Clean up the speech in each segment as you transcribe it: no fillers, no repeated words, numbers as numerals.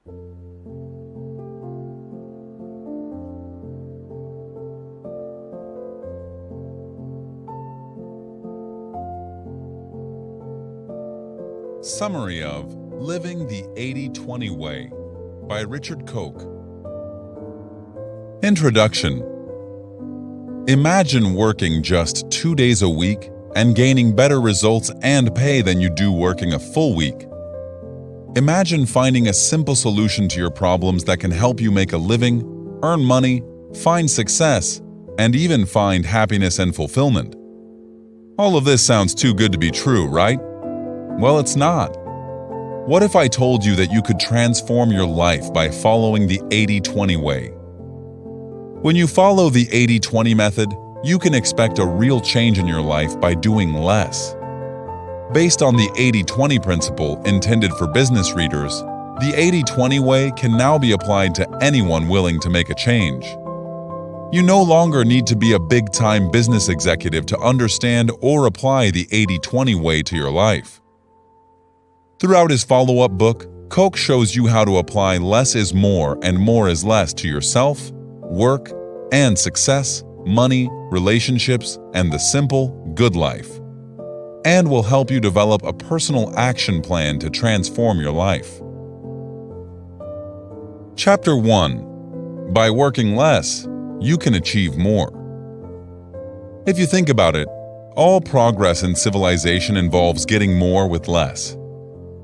Summary of Living the 80-20 Way by Richard Koch. Introduction. Imagine working just 2 days a week and gaining better results and pay than you do working a full week. Imagine finding a simple solution to your problems that can help you make a living, earn money, find success, and even find happiness and fulfillment. All of this sounds too good to be true, right? Well, it's not. What if I told you that you could transform your life by following the 80-20 way? When you follow the 80-20 method, you can expect a real change in your life by doing less. Based on the 80-20 principle intended for business readers, the 80-20 way can now be applied to anyone willing to make a change. You no longer need to be a big-time business executive to understand or apply the 80-20 way to your life. Throughout his follow-up book, Koch shows you how to apply less is more and more is less to yourself, work, and success, money, relationships, and the simple, good life, and will help you develop a personal action plan to transform your life. Chapter 1. By working less, you can achieve more. If you think about it, all progress in civilization involves getting more with less.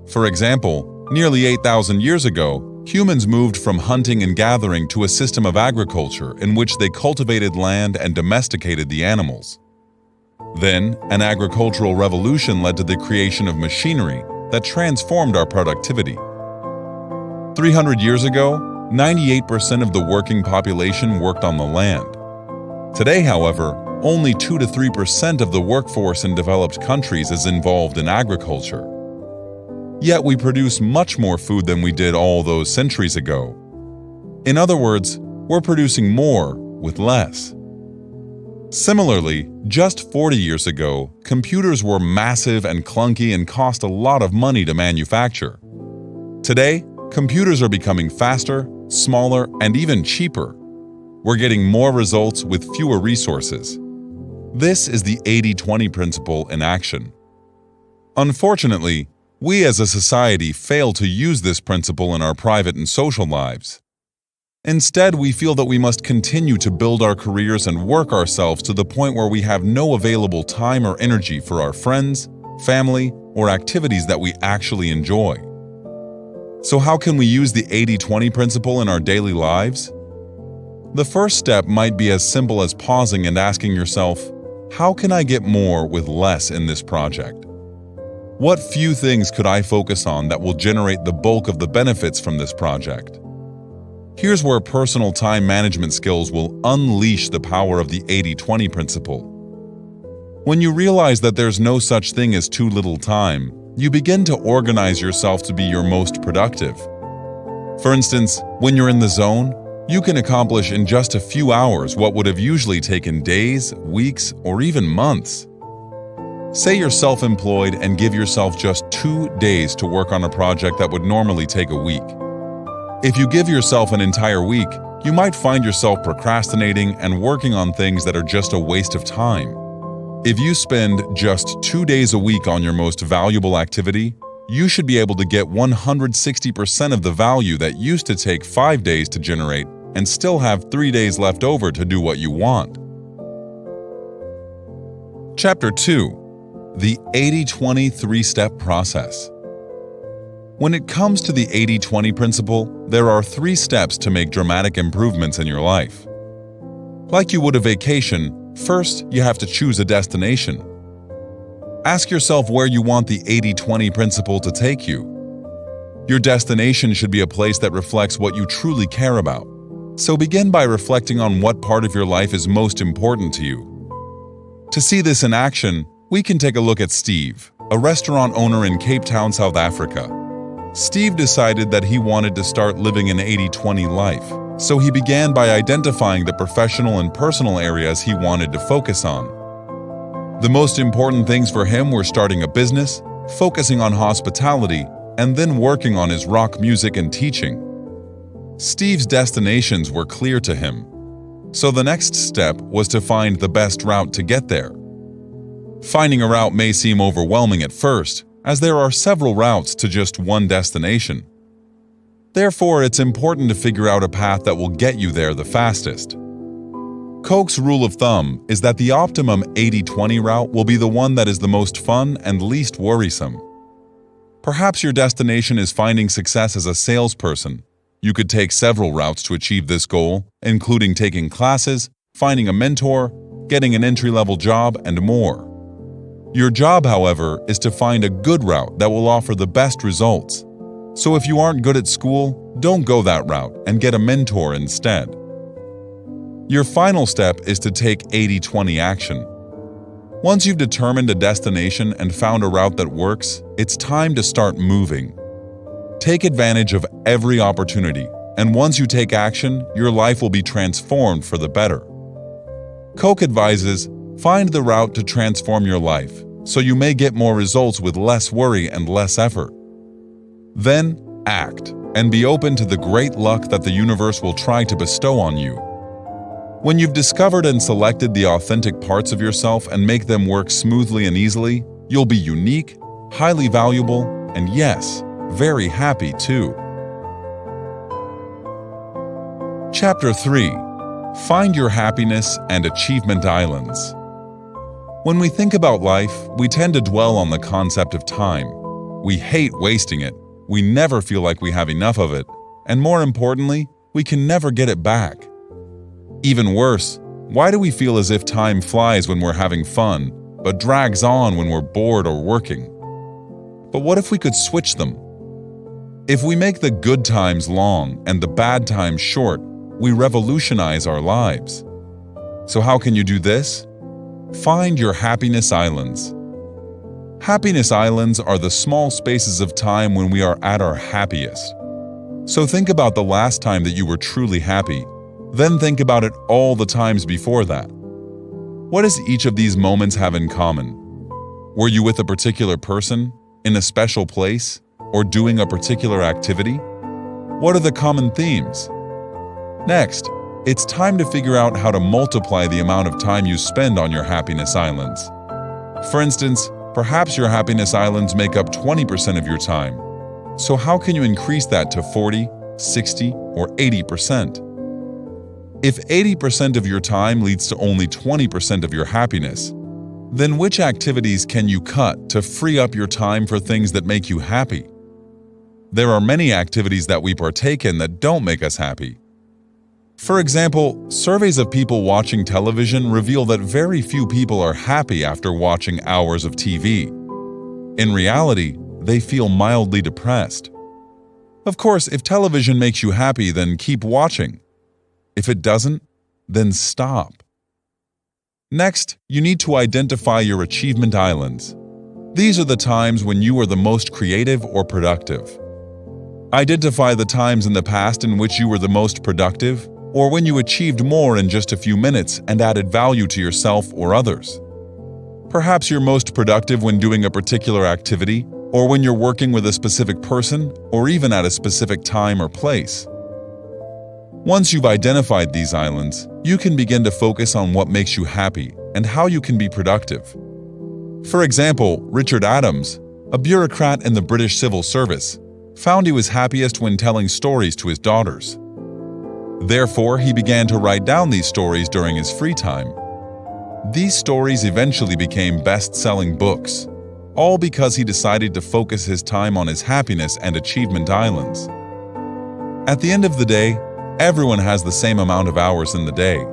For example, nearly 8,000 years ago, humans moved from hunting and gathering to a system of agriculture in which they cultivated land and domesticated the animals. Then, an agricultural revolution led to the creation of machinery that transformed our productivity. 300 years ago, 98% of the working population worked on the land. Today, however, only 2 to 3% of the workforce in developed countries is involved in agriculture. Yet we produce much more food than we did all those centuries ago. In other words, we're producing more with less. Similarly, just 40 years ago, computers were massive and clunky and cost a lot of money to manufacture. Today, computers are becoming faster, smaller, and even cheaper. We're getting more results with fewer resources. This is the 80-20 principle in action. Unfortunately, we as a society fail to use this principle in our private and social lives. Instead, we feel that we must continue to build our careers and work ourselves to the point where we have no available time or energy for our friends, family, or activities that we actually enjoy. So how can we use the 80-20 principle in our daily lives? The first step might be as simple as pausing and asking yourself, how can I get more with less in this project? What few things could I focus on that will generate the bulk of the benefits from this project? Here's where personal time management skills will unleash the power of the 80-20 principle. When you realize that there's no such thing as too little time, you begin to organize yourself to be your most productive. For instance, when you're in the zone, you can accomplish in just a few hours what would have usually taken days, weeks, or even months. Say you're self-employed and give yourself just 2 days to work on a project that would normally take a week. If you give yourself an entire week, you might find yourself procrastinating and working on things that are just a waste of time. If you spend just 2 days a week on your most valuable activity, you should be able to get 160% of the value that used to take 5 days to generate and still have 3 days left over to do what you want. Chapter 2. The 80-20 three-step process. When it comes to the 80-20 principle, there are 3 steps to make dramatic improvements in your life. Like you would a vacation, first you have to choose a destination. Ask yourself where you want the 80-20 principle to take you. Your destination should be a place that reflects what you truly care about. So begin by reflecting on what part of your life is most important to you. To see this in action, we can take a look at Steve, a restaurant owner in Cape Town, South Africa. Steve decided that he wanted to start living an 80-20 life, so he began by identifying the professional and personal areas he wanted to focus on. The most important things for him were starting a business, focusing on hospitality, and then working on his rock music and teaching. Steve's destinations were clear to him, so the next step was to find the best route to get there. Finding a route may seem overwhelming at first, as there are several routes to just one destination. Therefore, it's important to figure out a path that will get you there the fastest. Koch's rule of thumb is that the optimum 80-20 route will be the one that is the most fun and least worrisome. Perhaps your destination is finding success as a salesperson. You could take several routes to achieve this goal, including taking classes, finding a mentor, getting an entry-level job, and more. Your job, however, is to find a good route that will offer the best results. So if you aren't good at school, don't go that route and get a mentor instead. Your final step is to take 80-20 action. Once you've determined a destination and found a route that works, it's time to start moving. Take advantage of every opportunity, and once you take action, your life will be transformed for the better. Koch advises, find the route to transform your life, so you may get more results with less worry and less effort. Then, act, and be open to the great luck that the universe will try to bestow on you. When you've discovered and selected the authentic parts of yourself and make them work smoothly and easily, you'll be unique, highly valuable, and yes, very happy too. Chapter 3. Find your happiness and achievement islands. When we think about life, we tend to dwell on the concept of time. We hate wasting it, we never feel like we have enough of it, and more importantly, we can never get it back. Even worse, why do we feel as if time flies when we're having fun, but drags on when we're bored or working? But what if we could switch them? If we make the good times long and the bad times short, we revolutionize our lives. So how can you do this? Find your happiness islands. Happiness islands are the small spaces of time when we are at our happiest. So think about the last time that you were truly happy. Then think about it all the times before that. What does each of these moments have in common? Were you with a particular person, in a special place, or doing a particular activity? What are the common themes? Next, it's time to figure out how to multiply the amount of time you spend on your happiness islands. For instance, perhaps your happiness islands make up 20% of your time. So how can you increase that to 40, 60, or 80%? If 80% of your time leads to only 20% of your happiness, then which activities can you cut to free up your time for things that make you happy? There are many activities that we partake in that don't make us happy. For example, surveys of people watching television reveal that very few people are happy after watching hours of TV. In reality, they feel mildly depressed. Of course, if television makes you happy, then keep watching. If it doesn't, then stop. Next, you need to identify your achievement islands. These are the times when you are the most creative or productive. Identify the times in the past in which you were the most productive, or when you achieved more in just a few minutes and added value to yourself or others. Perhaps you're most productive when doing a particular activity, or when you're working with a specific person, or even at a specific time or place. Once you've identified these islands, you can begin to focus on what makes you happy and how you can be productive. For example, Richard Adams, a bureaucrat in the British Civil Service, found he was happiest when telling stories to his daughters. Therefore, he began to write down these stories during his free time. These stories eventually became best-selling books, all because he decided to focus his time on his happiness and achievement islands. At the end of the day, everyone has the same amount of hours in the day,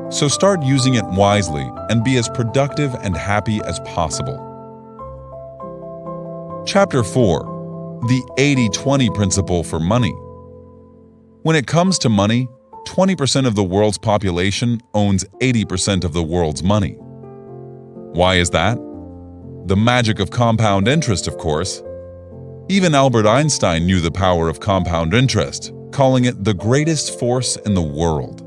so start using it wisely and be as productive and happy as possible. Chapter 4. The 80-20 Principle for Money. When it comes to money, 20% of the world's population owns 80% of the world's money. Why is that? The magic of compound interest, of course. Even Albert Einstein knew the power of compound interest, calling it the greatest force in the world.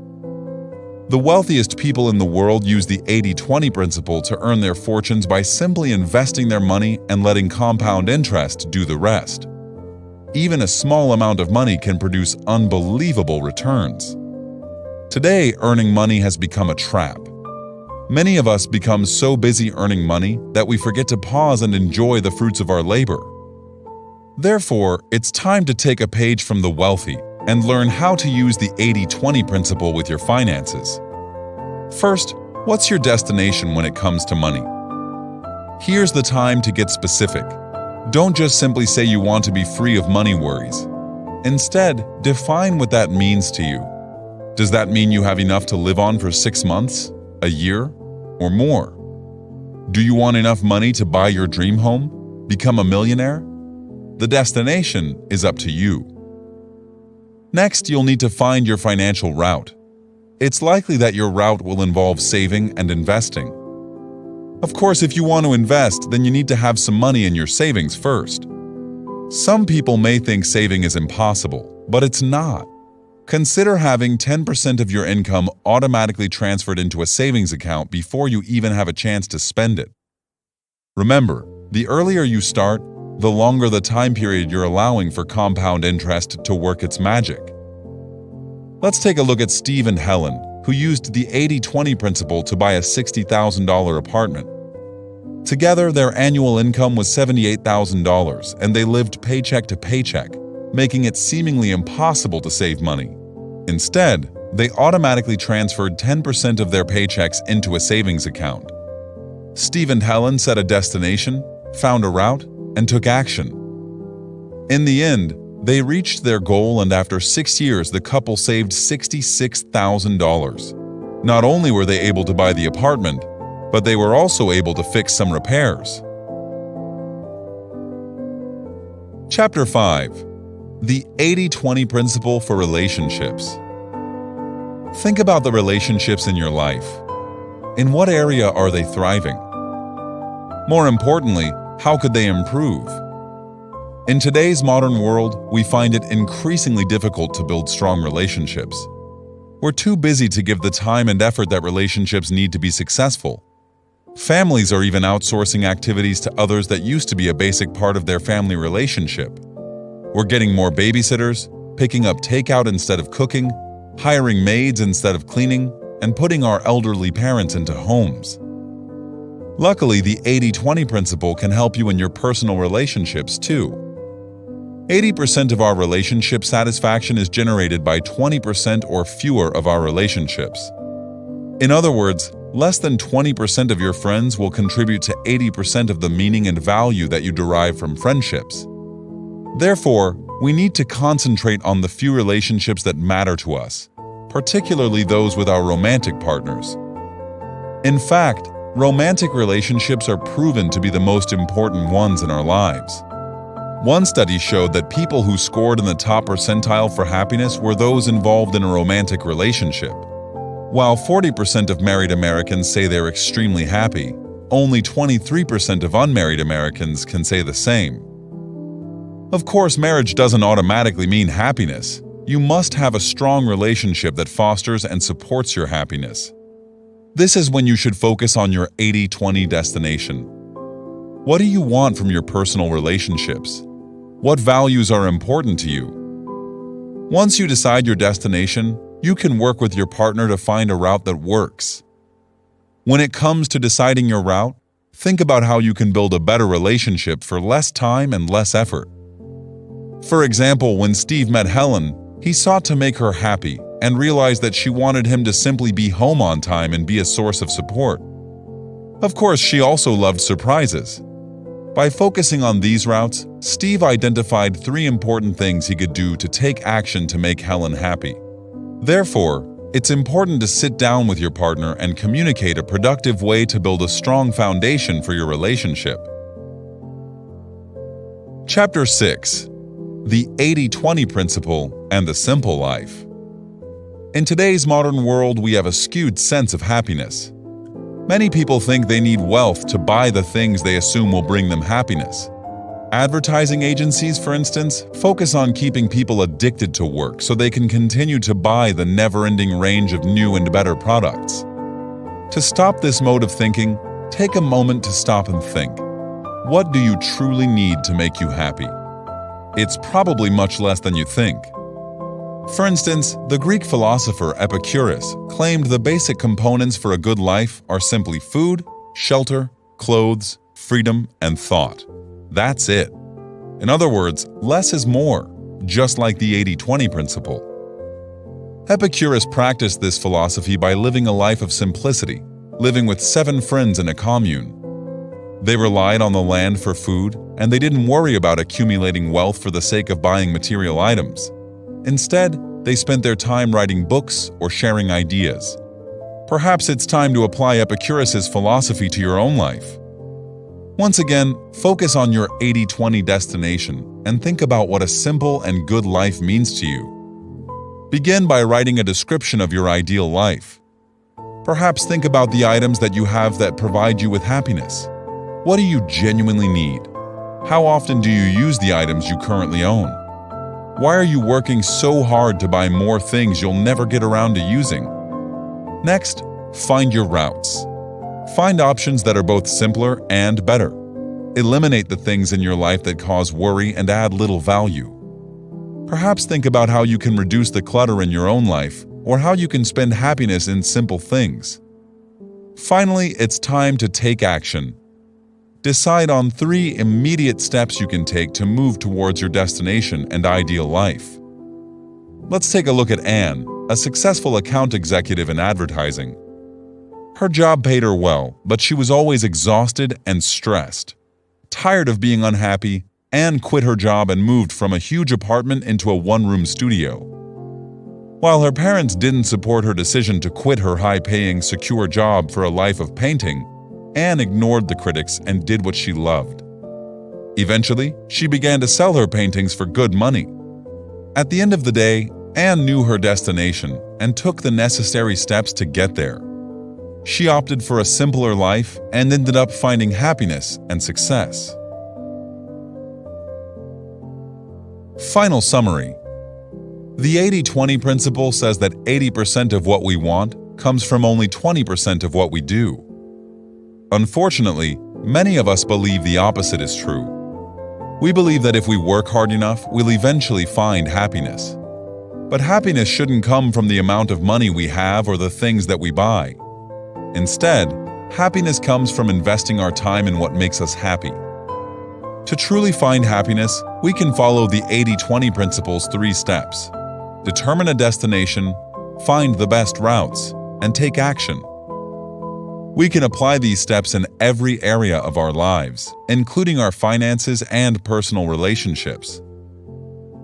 The wealthiest people in the world use the 80-20 principle to earn their fortunes by simply investing their money and letting compound interest do the rest. even a small amount of money can produce unbelievable returns. Today, earning money has become a trap. Many of us become so busy earning money that we forget to pause and enjoy the fruits of our labor. Therefore, it's time to take a page from the wealthy and learn how to use the 80-20 principle with your finances. First, what's your destination when it comes to money? Here's the time to get specific. Don't just simply say you want to be free of money worries. Instead, define what that means to you. Does that mean you have enough to live on for 6 months, a year, or more? Do you want enough money to buy your dream home, become a millionaire? The destination is up to you. Next, you'll need to find your financial route. It's likely that your route will involve saving and investing. Of course, if you want to invest, then you need to have some money in your savings first. Some people may think saving is impossible, but it's not. Consider having 10% of your income automatically transferred into a savings account before you even have a chance to spend it. Remember, the earlier you start, the longer the time period you're allowing for compound interest to work its magic. Let's take a look at Steve and Helen, who used the 80-20 principle to buy a $60,000 apartment. Together, their annual income was $78,000, and they lived paycheck to paycheck, making it seemingly impossible to save money. Instead, they automatically transferred 10% of their paychecks into a savings account. Steve and Helen set a destination, found a route, and took action. In the end, they reached their goal, and after 6 years, the couple saved $66,000. Not only were they able to buy the apartment, but they were also able to fix some repairs. Chapter 5. The 80-20 Principle for Relationships. Think about the relationships in your life. In what area are they thriving? More importantly, how could they improve? In today's modern world, we find it increasingly difficult to build strong relationships. We're too busy to give the time and effort that relationships need to be successful. Families are even outsourcing activities to others that used to be a basic part of their family relationship. We're getting more babysitters, picking up takeout instead of cooking, hiring maids instead of cleaning, and putting our elderly parents into homes. Luckily, the 80-20 principle can help you in your personal relationships too. 80% of our relationship satisfaction is generated by 20% or fewer of our relationships. In other words, less than 20% of your friends will contribute to 80% of the meaning and value that you derive from friendships. Therefore, we need to concentrate on the few relationships that matter to us, particularly those with our romantic partners. In fact, romantic relationships are proven to be the most important ones in our lives. One study showed that people who scored in the top percentile for happiness were those involved in a romantic relationship. While 40% of married Americans say they're extremely happy, only 23% of unmarried Americans can say the same. Of course, marriage doesn't automatically mean happiness. You must have a strong relationship that fosters and supports your happiness. This is when you should focus on your 80-20 destination. What do you want from your personal relationships? What values are important to you? Once you decide your destination, you can work with your partner to find a route that works. When it comes to deciding your route, think about how you can build a better relationship for less time and less effort. For example, when Steve met Helen, he sought to make her happy and realized that she wanted him to simply be home on time and be a source of support. Of course, she also loved surprises. By focusing on these routes, Steve identified 3 important things he could do to take action to make Helen happy. Therefore, it's important to sit down with your partner and communicate a productive way to build a strong foundation for your relationship. Chapter 6. The 80-20 Principle and the Simple Life. In today's modern world, we have a skewed sense of happiness. Many people think they need wealth to buy the things they assume will bring them happiness. Advertising agencies, for instance, focus on keeping people addicted to work so they can continue to buy the never-ending range of new and better products. To stop this mode of thinking, take a moment to stop and think. What do you truly need to make you happy? it's probably much less than you think. For instance, the Greek philosopher Epicurus claimed the basic components for a good life are simply food, shelter, clothes, freedom, and thought. That's it. In other words, less is more, just like the 80-20 principle. Epicurus practiced this philosophy by living a life of simplicity, living with 7 friends in a commune. They relied on the land for food, and they didn't worry about accumulating wealth for the sake of buying material items. Instead, they spent their time writing books or sharing ideas. Perhaps it's time to apply Epicurus's philosophy to your own life. Once again, focus on your 80-20 destination and think about what a simple and good life means to you. Begin by writing a description of your ideal life. Perhaps think about the items that you have that provide you with happiness. What do you genuinely need? How often do you use the items you currently own? Why are you working so hard to buy more things you'll never get around to using? Next, find your routes. Find options that are both simpler and better. Eliminate the things in your life that cause worry and add little value. Perhaps think about how you can reduce the clutter in your own life or how you can spend happiness in simple things. Finally, it's time to take action. Decide on 3 immediate steps you can take to move towards your destination and ideal life. Let's take a look at Anne, a successful account executive in advertising. Her job paid her well, but she was always exhausted and stressed. Tired of being unhappy, Anne quit her job and moved from a huge apartment into a one-room studio. While her parents didn't support her decision to quit her high-paying, secure job for a life of painting, Anne ignored the critics and did what she loved. Eventually, she began to sell her paintings for good money. At the end of the day, Anne knew her destination and took the necessary steps to get there. She opted for a simpler life and ended up finding happiness and success. Final summary. The 80-20 principle says that 80% of what we want comes from only 20% of what we do. Unfortunately, many of us believe the opposite is true. We believe that if we work hard enough, we'll eventually find happiness. But happiness shouldn't come from the amount of money we have or the things that we buy. Instead, happiness comes from investing our time in what makes us happy. To truly find happiness, we can follow the 80-20 principle's 3 steps. Determine a destination, find the best routes, and take action. We can apply these steps in every area of our lives, including our finances and personal relationships.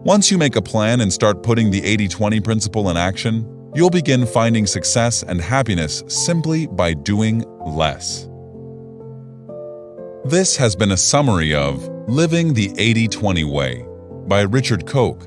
Once you make a plan and start putting the 80-20 principle in action, you'll begin finding success and happiness simply by doing less. This has been a summary of Living the 80-20 Way by Richard Koch.